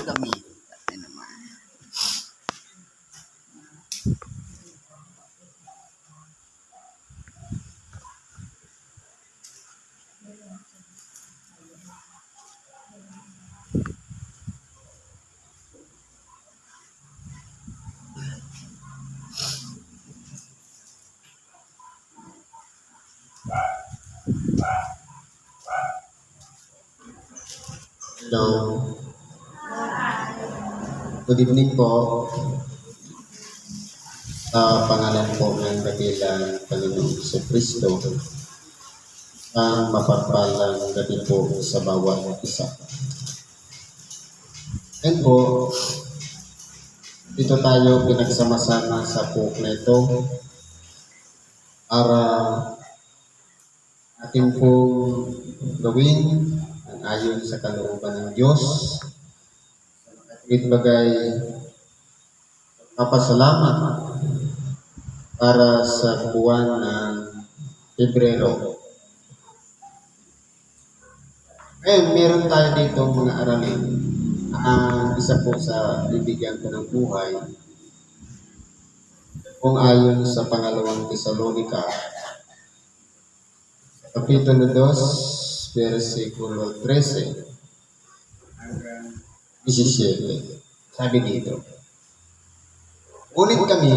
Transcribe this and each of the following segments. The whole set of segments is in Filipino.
gamitin natin naman. Hello. Good evening po. Sa pangalan po ng dakilang Panginoong Kristo, ang mapagpalang gabi po sa bawat isa. And po, dito tayo pinagsama-sama sa po na ito para ating pong gawin ang ayon sa kalooban ng Diyos. Bagay papasalamat para sa buwan ng Pebrero. Meron tayo dito mga aralin. Ang isa po sa bibigyan ko ng buhay kung ayon sa pangalawang Tesalonica Kapitulo 2, versikulo 13 hanggang 17. Sabi dito, ngunit kami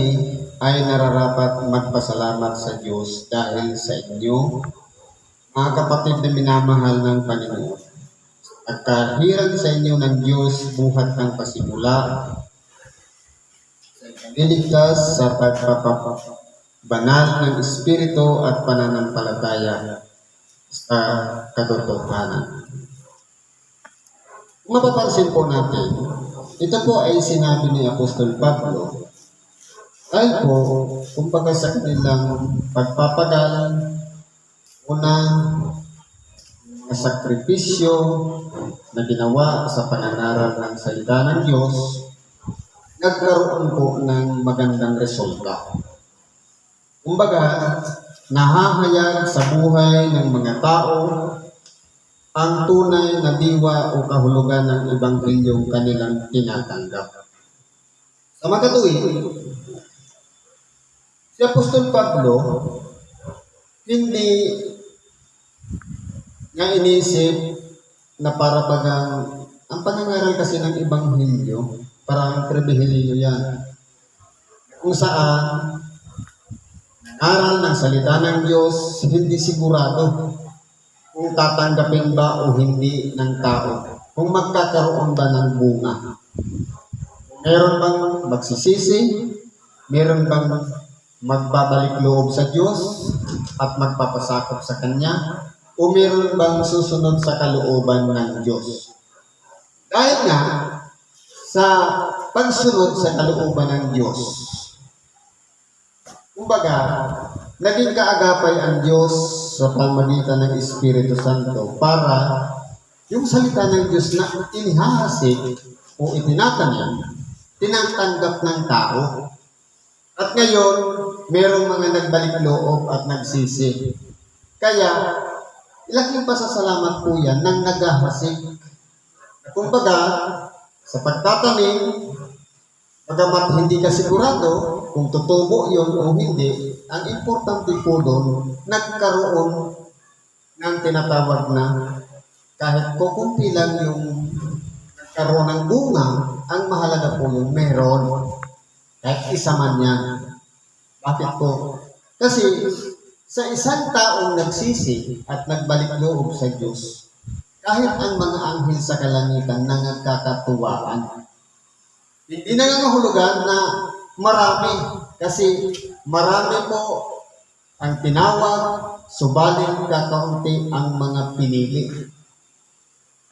ay nararapat magpasalamat sa Diyos dahil sa inyo, mga kapatid na minamahal ng Panginoon. At kahirang sa inyo ng Diyos buhat ng pasimula, niligtas sa pagpapabanal ng Espiritu at pananampalataya sa katotohanan. Mapapansin po natin, ito po ay sinabi ni Apostol Pablo dahil po, kumbaga sa kanilang pagpapagal, unang sakripisyo na ginawa sa pananaral ng salita ng Diyos, nagkaroon po ng magandang resulta. Kumbaga, nahahayag sa buhay ng mga tao ang tunay na diwa o kahulugan ng Ebanghilyong kanilang tinatanggap. Sa makatuwid, si Apostol Pablo hindi nga inisip na para bagang ang panangaral kasi ng Ebanghilyo, parang pribilehiyo yan. Kung saan nangaral ng salita ng Diyos, hindi sigurado kung tatanggapin ba o hindi ng tao, kung magkakaroon ba ng bunga. Meron bang magsisisi, meron bang magbabalik loob sa Diyos at magpapasakop sa Kanya, o meron bang susunod sa kalooban ng Diyos. Dahil nga, sa pagsunod sa kalooban ng Diyos, kumbaga, naging kaagapay ang Diyos sa pamamagitan ng Espiritu Santo para yung salita ng Diyos na inihahasik o itinatanim, tinatanggap ng tao. At ngayon, merong mga nagbalik loob at nagsisi. Kaya, ilaking pasasalamat po yan ng naghahasik. Kumbaga, sa pagtatanim, bagamat hindi ka sigurado kung tutubo yun o hindi, ang importante po doon, nagkaroon ng tinatawag na kahit kukunti lang yung nagkaroon ng bunga, ang mahalaga po yung meron. Kahit isa man yan. Bakit po? Kasi sa isang taong nagsisi at nagbalik loob sa Diyos, kahit ang mga anghel sa kalangitan na nagkakatuwaan, hindi nangangahulugan na marami. Kasi marami po ang tinawag, subalit kakaunti ang mga pinili.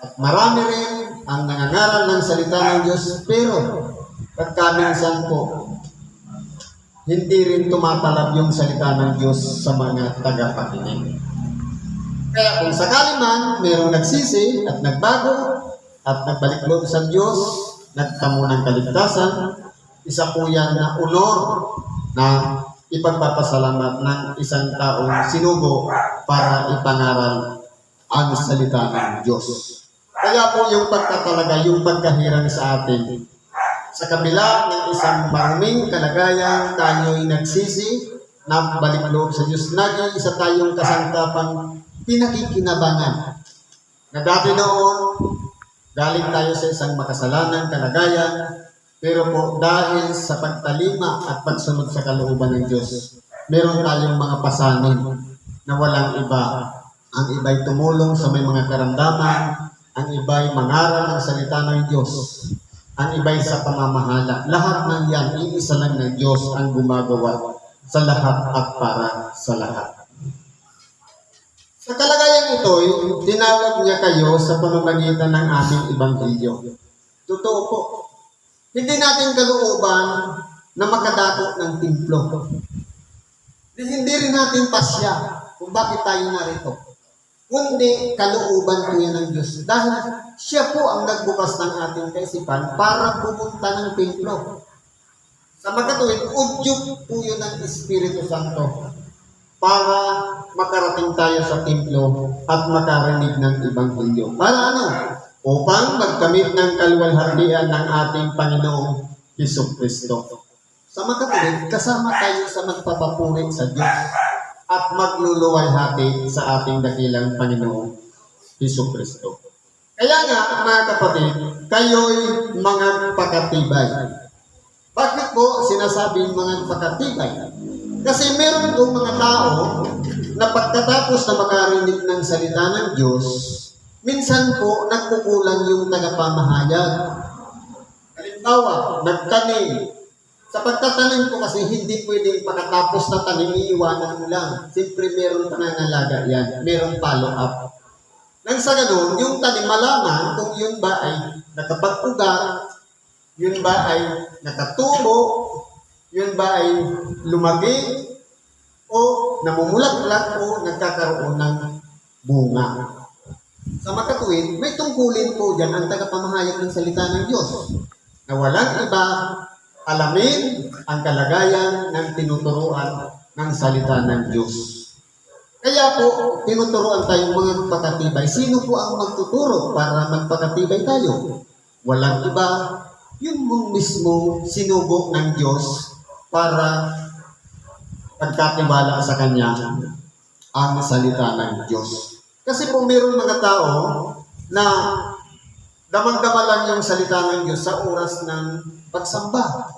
At marami rin ang nangangaral ng salita ng Diyos, pero pagkaminsan po, hindi rin tumatalab yung salita ng Diyos sa mga tagapakinig. Kaya kung sakali man, mayroong nagsisi at nagbago at nagbalik loob sa Diyos, nagtamo ng kaligtasan, isa po yan na honor na ipagpapasalamat ng isang taong sinugo para ipangaral ang salita ng Diyos. Kaya Kaya po yung pagkatalaga, yung pagkahirang sa atin. Sa kabila ng isang maruming kalagayan, tayo'y nagsisi, nabalik loob sa Diyos. Naging isa tayong kasangkapang pinakikinabangan. Na dati noon, galing tayo sa isang makasalanan kalagayan, pero po dahil sa pagtalima at pagsunod sa kalooban ng Diyos, meron tayong mga pasanin na walang iba. Ang iba'y tumulong sa may mga karamdaman, ang iba'y mangaral ng salita ng Diyos, ang iba'y sa pamamahala. Lahat ng yan, iisa lang ng Diyos ang gumagawa sa lahat at para sa lahat. Sa kalagayang ito, tinawag niya kayo sa pamamagitan ng aming ebanghelyo. Totoo po. Hindi natin kalooban na makadako ng templo. Hindi rin natin pasya kung bakit tayo narito. Kundi kalooban po yan ng Diyos. Dahil siya po ang nagbukas ng ating kaisipan para pumunta ng templo. Sa makatuwid, udyok po yun ng Espiritu Santo para makarating tayo sa templo at makarinig ng ebanghelyo. Para ano? Upang magkamit ng kaluwalhatian ng ating Panginoong Hesukristo. Sa makatuwid, kasama tayo sa magpapapuri sa Diyos at magluluwalhati sa ating dakilang Panginoong Hesukristo. Kaya nga, mga kapatid, kayo'y mga pakatibay. Bakit po sinasabing mga pakatibay? Kasi meron itong mga tao na pagkatapos na makarinig ng salita ng Diyos, minsan po nagkukulang yung tagapamahayag. Halimbawa, nagtanim. Sa pagtatanim ko kasi hindi pwedeng pagkatapos na tanim, iiwanan mo lang. Siyempre meron panangalaga yan, meron follow-up. Nang sa ganun, yung tanim malaman kung yun ba ay nakapag-ugat, yun ba ay nakatubo, yun ba ay lumaki, o namumulak-lak o nagkakaroon ng bunga. Sa makatuwid, may tungkulin po dyan ang tagapamahayag ng salita ng Diyos na walang iba alamin ang kalagayan ng tinuturuan ng salita ng Diyos. Kaya po, tinuturuan tayong mga pakatibay. Sino po ang magtuturo para magpakatibay tayo? Walang iba, yung mismo sinubok ng Diyos para pagkatiwala sa Kanya ang salita ng Diyos. Kasi po mayroong mga tao na damang-dama lang yung salita ng Diyos sa oras ng pagsamba.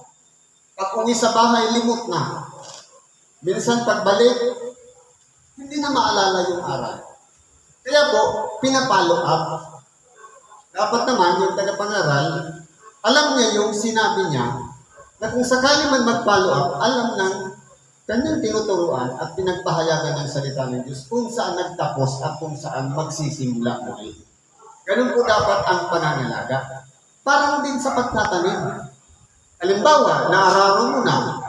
Pag uwi sa bahay, limot na. Minsan pagbalik, hindi na maalala yung aral. Kaya po, pinapollow up. Dapat naman yung tagapangaral, alam niya yung sinabi niya na kung sakali man mag-follow up, alam ng kanyang tinuturuan at pinagpahayagan ng salita ng Diyos kung saan nagtapos at kung saan magsisimula muli. Ganun po dapat ang panangalaga. Parang din sa pagtatanim. Halimbawa, naararo mo na,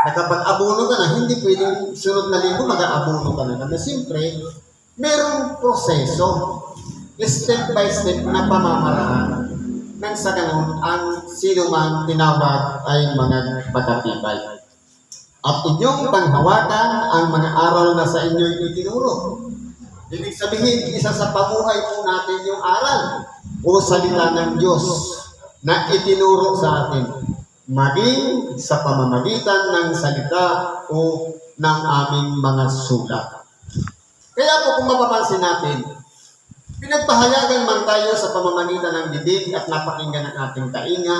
nakapag-abono ka na, hindi pwedeng sunod na linggo mag-aabono ka na. Kasi siyempre, merong proseso, step by step na pamamaraan. Nang sa ganun, ang sino man tinawag ay mga pakatibay. At inyong panghawakan ang mga aral na sa inyo'y itinuro. Ibig sabihin, isa sa pamuhay po natin yung aral o salita ng Diyos na itinuro sa atin. Maging sa pamamagitan ng salita o ng aming mga sulat. Kaya po kung mapapansin natin, pinagpahayagan man tayo sa pamamagitan ng bibig at napakinggan ng ating tainga,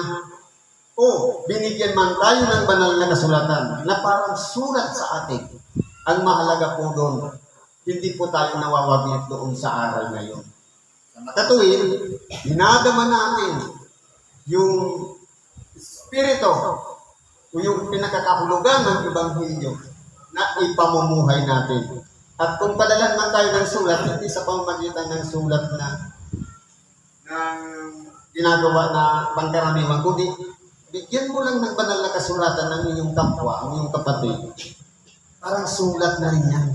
o binigyan man tayo ng banal na kasulatan na parang sulat sa atin. Ang mahalaga po doon, hindi po tayo nawawaglit doon sa aral na yun. Sa makatuwid, dinadama natin yung Espiritu o yung pinakakahulugan ng Ebanghelyo na ipamumuhay natin. At kung padalan man tayo ng sulat, hindi sa pamamagitan ng sulat na ginagawa na pangkaraniwan, kundi bigyan mo lang ng banal na kasulatan ng inyong kapwa, ang inyong kapatid. Parang sulat na rin yan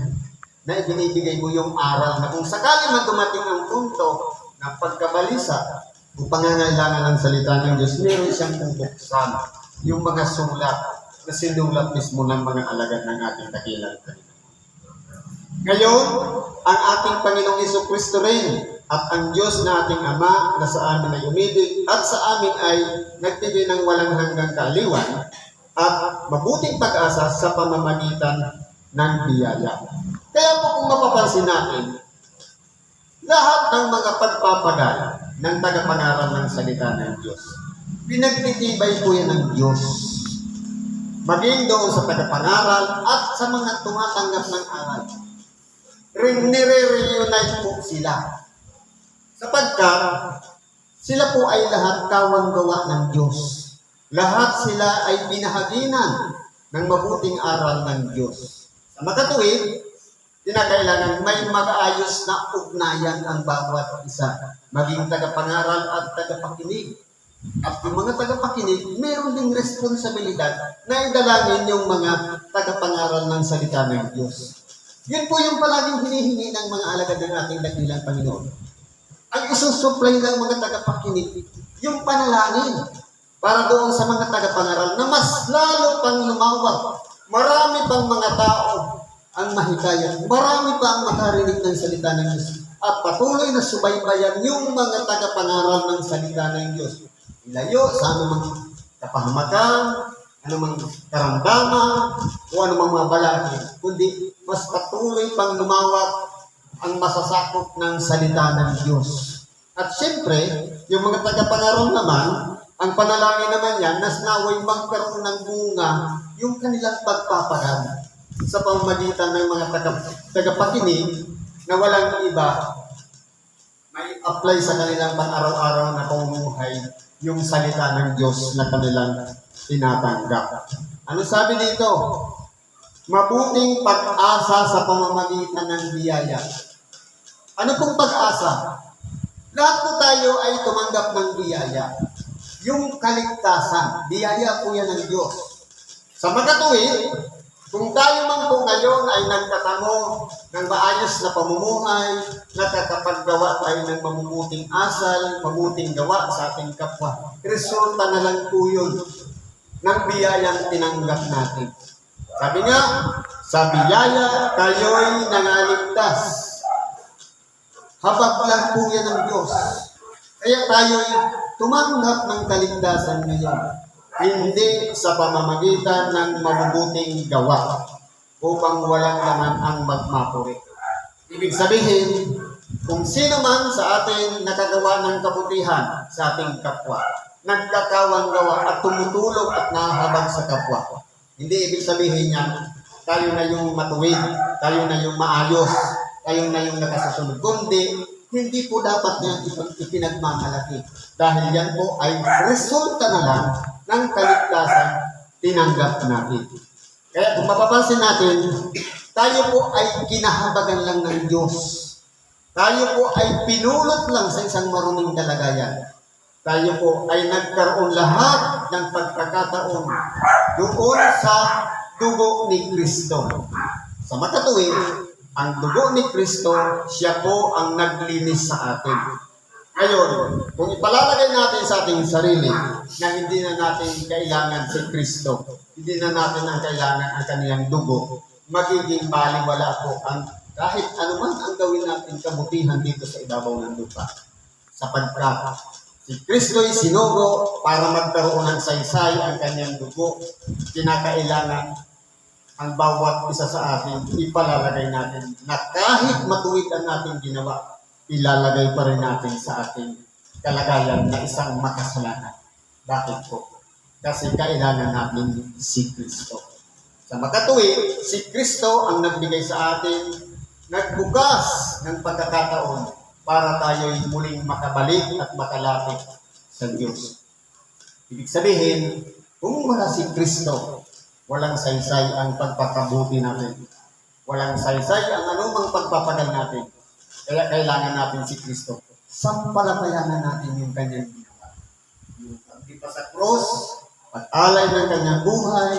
na ibinibigay mo yung aral na kung sakali man dumating ang punto na pagkabalisa o pangangailangan ng salita ng Diyos, meron siyang pupuksan yung mga sulat na sinulat mismo ng mga alagad ng ating dakilang. Ngayon, ang ating Panginoong Jesucristo rin at ang Diyos na ating Ama na sa amin ay umibig at sa amin ay nagbigay ng walang hanggang kaaliwan at mabuting pag-asa sa pamamagitan ng biyaya. Kaya po kung mapapansin natin, lahat ng mga pagpapagal ng tagapangaral ng salita ng Diyos, pinagtitibay po yan ng Diyos. Maging doon sa tagapangaral at sa mga tumatanggap ng aral. Nire-reunite po sila. Sapagkat sila po ay lahat kawang-gawa ng Diyos. Lahat sila ay binahaginan ng mabuting aral ng Diyos. Sa makatuwid, kinakailangan may mag-aayos na ugnayan ang bawat isa, maging tagapangaral at tagapakinig. At yung mga tagapakinig, meron ding responsibilidad na idalangin yung mga tagapangaral ng salita ng Diyos. Yun po yung palaging hinihingi ng mga alagad ng ating dakilang Panginoon. Ang isusupply ng mga tagapakinig, yung panalangin para doon sa mga tagapangaral na mas lalo pang lumawak. Marami pang mga tao ang mahikayat. Marami pa ang makarinig ng salita ng Diyos. At patuloy na subaybayan yung mga tagapangaral ng salita ng Diyos. Ilayo sa anumang kapahamakan, anumang karamdaman, o anumang mga balakid, kundi mas patuloy pang lumawak ang masasakop ng salita ng Diyos. At siyempre, yung mga tagapangaral naman, ang panalangin naman yan, nas naway magkaroon ng bunga yung kanilang pagpapagal sa pamamagitan ng mga tagapakinig na walang iba, may apply sa kanilang pang-araw-araw na pamumuhay yung salita ng Diyos na kanilang tinatanggap. Ano sabi dito? Mabuting pag-asa sa pamamagitan ng biyaya. Ano pong pag-asa? Lahat po tayo ay tumanggap ng biyaya. Yung kaligtasan, biyaya po yan ng Diyos. Sa makatuwid, kung tayo man po ngayon ay nagtatamo ng maayos na pamumuhay, nakakapaggawa tayo ng mabubuting asal, mabuting gawa sa ating kapwa, resulta na lang po yun ng biyayang tinanggap natin. Sabi nga, sa biyaya kayo'y nangaligtas. Habag lang po yan ng Diyos. Kaya tayo'y tumanggap ng kaligtasan ngayon. Hindi sa pamamagitan ng mabubuting gawa upang walang laman ang magmapuri. Ibig sabihin, kung sino man sa atin nakagawa ng kabutihan sa ating kapwa, nagkakawang gawa at tumutulong at nahahabag sa kapwa, hindi ibig sabihin niya, tayo na yung matuwid, tayo na yung maayos, tayo na yung nakasusunod. Kundi, hindi po dapat niya ipinagmamalaki. Dahil yan po ay resulta na lang ng kaligtasan tinanggap natin. Kaya kung mapapansin natin, tayo po ay kinahabagan lang ng Diyos. Tayo po ay pinulot lang sa isang maruming kalagayan. Tayo po ay nagkaroon lahat ng pagkakataon doon sa dugo ni Kristo. Sa makatuwid, ang dugo ni Kristo, siya po ang naglinis sa atin. Ngayon, kung ipalalagay natin sa ating sarili na hindi na natin kailangan si Kristo, hindi na natin ang kailangan ang kaniyang dugo, magiging baliwala po ang kahit anuman ang gawin natin kabutihan dito sa ibabaw ng lupa. Sapagkat si Kristo'y sinugo para magkaroon ng saysay ang kanyang dugo, kinakailangan ang bawat isa sa atin ipalalagay natin na kahit matuwid ang ating ginawa, ilalagay pa rin natin sa ating kalagayan na isang makasalanan. Bakit po? Kasi kailangan natin si Kristo. Sa makatuwid, si Kristo ang nagbigay sa atin, nagbukas ng pagkakataon para tayo'y muling makabalik at makalapit sa Diyos. Ibig sabihin, kung wala si Kristo, walang saysay ang pagpakabuti natin. Walang saysay ang anumang pagpapagal natin. Kaya kailangan natin si Kristo. Sampalatayanan natin yung kanyang ginawa. Yung pagdipa sa cross, pag-alay ng kanyang buhay,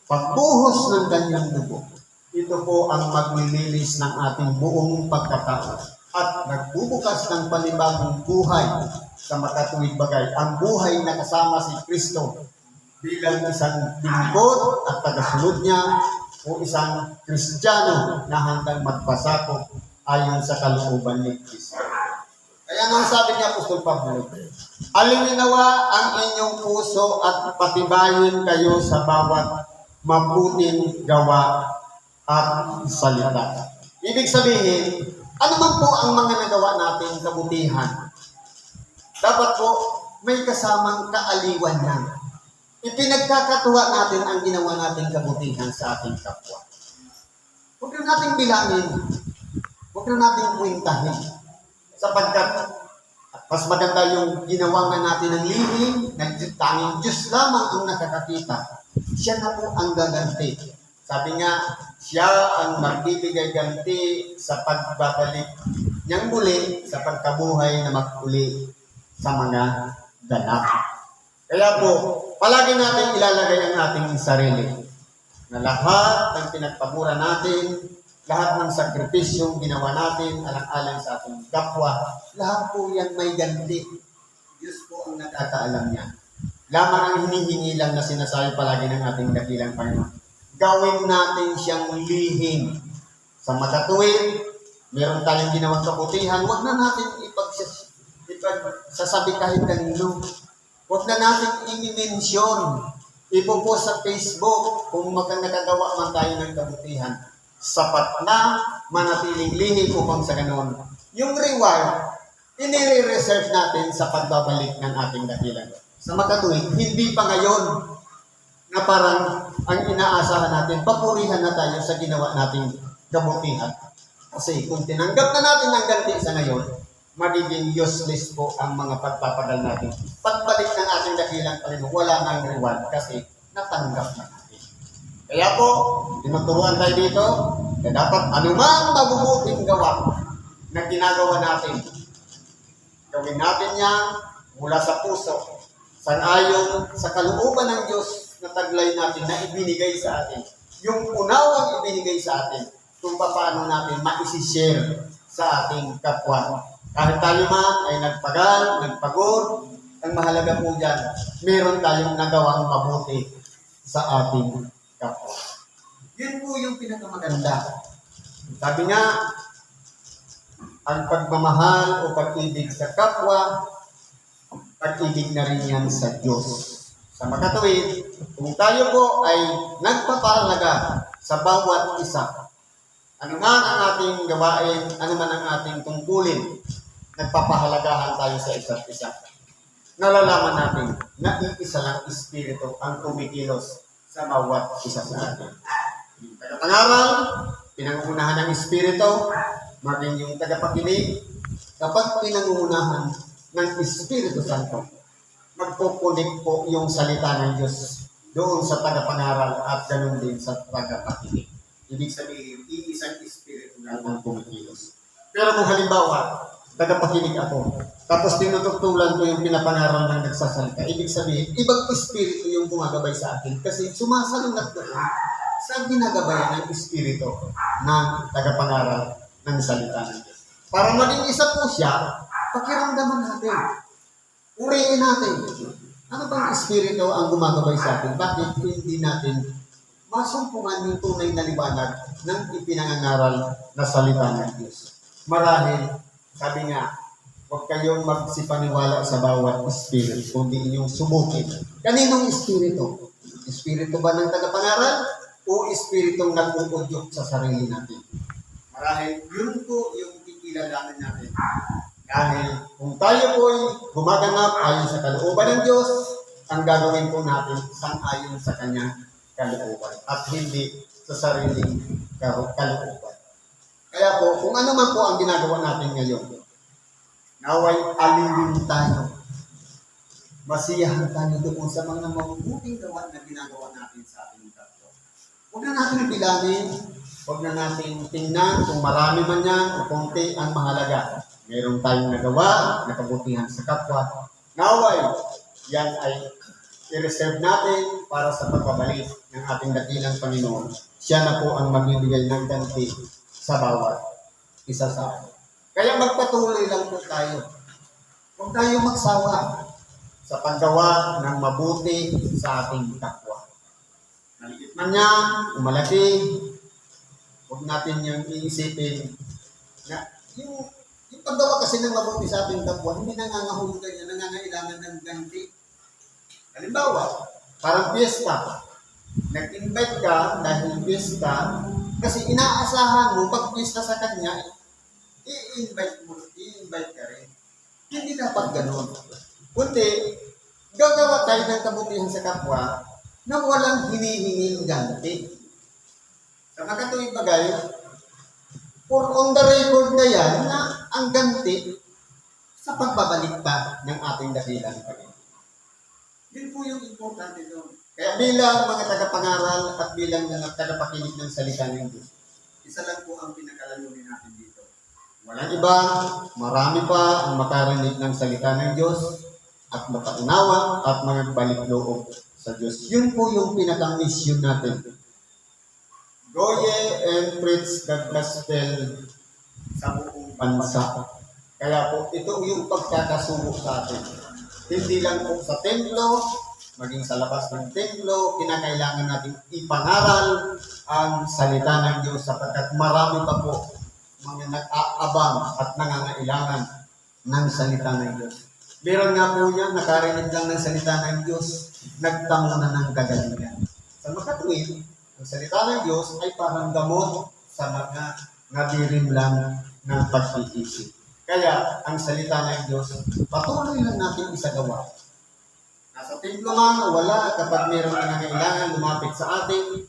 pagbuhos ng kanyang dugo. Ito po ang maglilinis ng ating buong pagkatao. At nagbubukas ng panibagong buhay sa makatuwid bagay. Ang buhay na kasama si Kristo bilang isang lingkod at tagasunod niya o isang Kristiyano na handang magpasakop ayon sa kalooban ni Kristo. Kaya nga sabi ni Apostol Pablo, alingin nawa ang inyong puso at patibayin kayo sa bawat mabuting gawa at salita. Ibig sabihin, ano man po ang mga nagawa natin kabutihan, dapat po may kasamang kaaliwan yan. Ipinagkakatuwa natin ang ginawa nating kabutihan sa ating kapwa. Huwag na nating bilangin, huwag na nating kwentahin, sapagkat mas maganda yung ginawa nga natin ng lihim, tanging Diyos lamang ang nakakakita. Siya na po ang gaganti. Sabi nga, siya ang magbibigay ganti sa pagbabalik niyang muli sa pagkabuhay na maguli sa mga ganap. Kaya po, palagi natin ilalagay ang ating sarili na lahat ng pinagpabura natin, lahat ng sakripisyong ginawa natin, alang-alang sa ating kapwa, lahat po yan may ganti. Diyos po ang nakakaalam niya. Lamang ang hinihingi lang na sinasabi palagi ng ating dakilang Panginoon. Gawin natin siyang lihim. Sa makatuwid, meron tayong ginawang kabutihan, huwag na natin ipagsasabi kahit kanino. Huwag na natin i-mention, ipopost sa Facebook kung nakagawa man tayo ng kabutihan. Sapat na manatiling lihim upang sa ganoon. Yung reward, inire-reserve natin sa pagbabalik ng ating dakilan. Sa makatuwid, hindi pa ngayon na parang ang inaasahan natin, papurihan na tayo sa ginawa nating kabutihan. Kasi kung tinanggap na natin ang ganti sa ngayon, magiging useless po ang mga pagpapagal natin. Pagbalik ng ating dakilang Panginoon, wala nang reward kasi natanggap na natin. Kaya po, tinuturuan tayo dito na dapat anumang mabubuting gawa na ginagawa natin, gawin natin yan mula sa puso, sangayon sa kalooban ng Diyos na taglay natin na ibinigay sa atin. Yung unawang ibinigay sa atin kung paano natin ma-share sa ating kapwa. Kahit tayo man ay nagpagal, nagpagod, ang mahalaga po dyan, meron tayong nagawang mabuti sa ating kapwa. Yun po yung pinakamaganda. Sabi nga, ang pagmamahal o pag-ibig sa kapwa, pag-ibig na rin yan sa Diyos. Sa makatuwid, kung tayo po ay nagpapahalaga sa bawat isa, ano man ang ating gawain, ano man ang ating tungkulin, nagpapahalagahan tayo sa isa't isa. Nalalaman natin na iisa lang Espiritu ang kumikilos sa bawat isa sa atin. Yung tagapangaral, pinangunahan ng Espiritu, maging yung tagapakinig, kapag pinangunahan ng Espiritu Santo, magpupunik po yung salita ng Diyos doon sa tagapangaral at ganoon din sa tagapakinig. Ibig sabihin, iisang Espiritu lang ang kumikilos. Pero kung halimbawa, tagapakinig ako, tapos tinututulan ko yung pinapangaral ng nagsasalita, ibig sabihin, ibang Espiritu yung gumagabay sa akin kasi sumasalungat doon sa ginagabayan ng Espiritu ng tagapangaral ng salita ng Diyos. Para maging isa po siya, pakiramdaman natin. Uriin natin. Ano bang Espiritu ang gumagabay sa atin? Bakit hindi natin masumpungan yung tunay na liwanag ng ipinangangaral na salita ng Diyos? Marahil, sabi nga, huwag kayong magsipaniwala sa bawat Espiritu, kundi inyong subukin. Kaninong Espiritu? Espiritu ba ng tagapangaral? O Espiritong nag-uudyok sa sarili natin? Marahil, yun po yung kikilalanan natin. Dahil kung tayo po ay gumaganap ayon sa kalooban ng Diyos, ang gagawin po natin sang-ayon sa kanyang kalooban at hindi sa sariling kalooban. Kaya po, kung ano man po ang ginagawa natin ngayon, naway alilin tayo. Masiyahan tayo doon sa mga mabubuting gawa na ginagawa natin sa ating kapwa. Huwag na natin bilangin, huwag na natin tingnan kung marami man yan o konti ang mahalaga. Meron tayong nagawa, nakabutihan sa kapwa. Naway, yan ay i-reserve natin para sa pagbabalik ng ating dakilang Panginoon. Siya na po ang magbibigay ng ganti sa bawat isa sa atin. Kaya magpatuloy lang po tayo. Huwag tayo magsawa sa paggawa ng mabuti sa ating kapwa. Maliit man yan, o malaki, huwag natin yung iisipin na yung paggawa kasi ng mabuti sa ating kapwa, hindi nangangahulugan yan, nangangailangan ng ganti. Halimbawa, parang piyesta. Nag-invite ka dahil piyesta, kasi inaasahan mo, pag piyesta sa kanya, i-invite ka rin. Hindi dapat ganun. Kundi, gagawa tayo ng kabutihan sa kapwa na walang hinihinging ganti. Sa makatuwing bagay, for on the record na yan, na ang ganti sa pagbabalik pa ng ating dakilang Panginoon. Yun po yung importante doon. Kaya bilang mga tagapangaral at bilang mga tagapakinig ng salita ng Diyos, isa lang po ang pinakalalunin natin dito. Walang iba, marami pa ang makarinig ng salita ng Diyos at makaunawa at magbalik loob sa Diyos. Yun po yung pinaka-mission natin. Go ye and preach the gospel sa buong bansa. Kaya po, ito yung pagkakasubo sa atin. Hindi lang po sa templo, maging sa labas ng templo, kinakailangan natin ipangaral ang salita ng Diyos sapagkat marami pa po mga nag-aabang at nangangailangan ng salita ng Diyos. Meron nga po yan, nakarinig lang ng salita ng Diyos, nagtamo na ng kagalingan. Sa makatuwid, ang salita ng Diyos ay parang gamot sa mga nabirim lang ng pag-iisip. Kaya, ang salita ng Diyos, patuloy lang natin isagawa. Nasa templo man o wala, kapag mayroong nangangailangan lumapit sa atin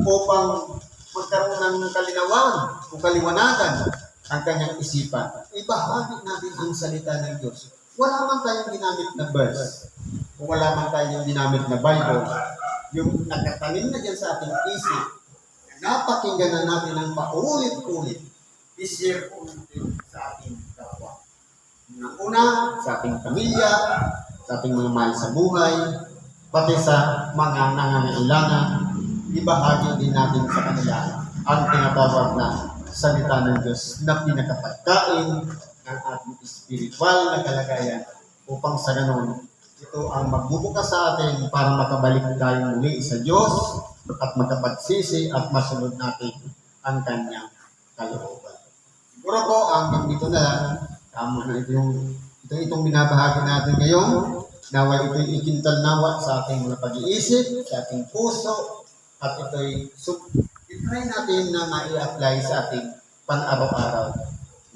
upang magkaroon ng kalinawan o kaliwanagan ang kanyang isipan, ibahagi natin ang salita ng Diyos. Wala man tayong ginamit na verse o wala man tayong ginamit na Bible, yung nakatanim na dyan sa ating isip, napakinggan na natin ng paulit-ulit, i-share po natin sa ating kapwa. Una, sa ating pamilya, sa ating mga mahal sa buhay, pati sa mga nangangailangan, ibahagi din natin sa kanila ang tinatawag na salita ng Diyos na pinakapagkain ng ating spiritual na kalagayan upang sa ganun, ito ang magbubukas sa atin para makabalik tayo muli sa Diyos at makapagsisi at masunod natin ang kanyang kalooban. Siguro po, hanggang dito na lang, tama na itong binabahagi natin ngayon. Nawa ito'y ikintal nawa sa ating mga pag-iisip, sa ating puso, at ito'y itry natin na ma-i-apply sa ating pan-araw-araw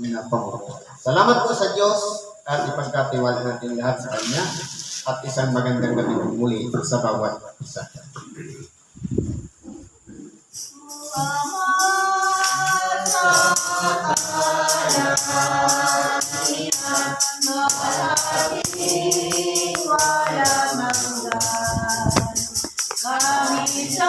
na pamumuhay. Salamat po sa Diyos at ipagkatiwala natin lahat sa Kanya at isang magandang gabi muli sa bawat isa. Kami sa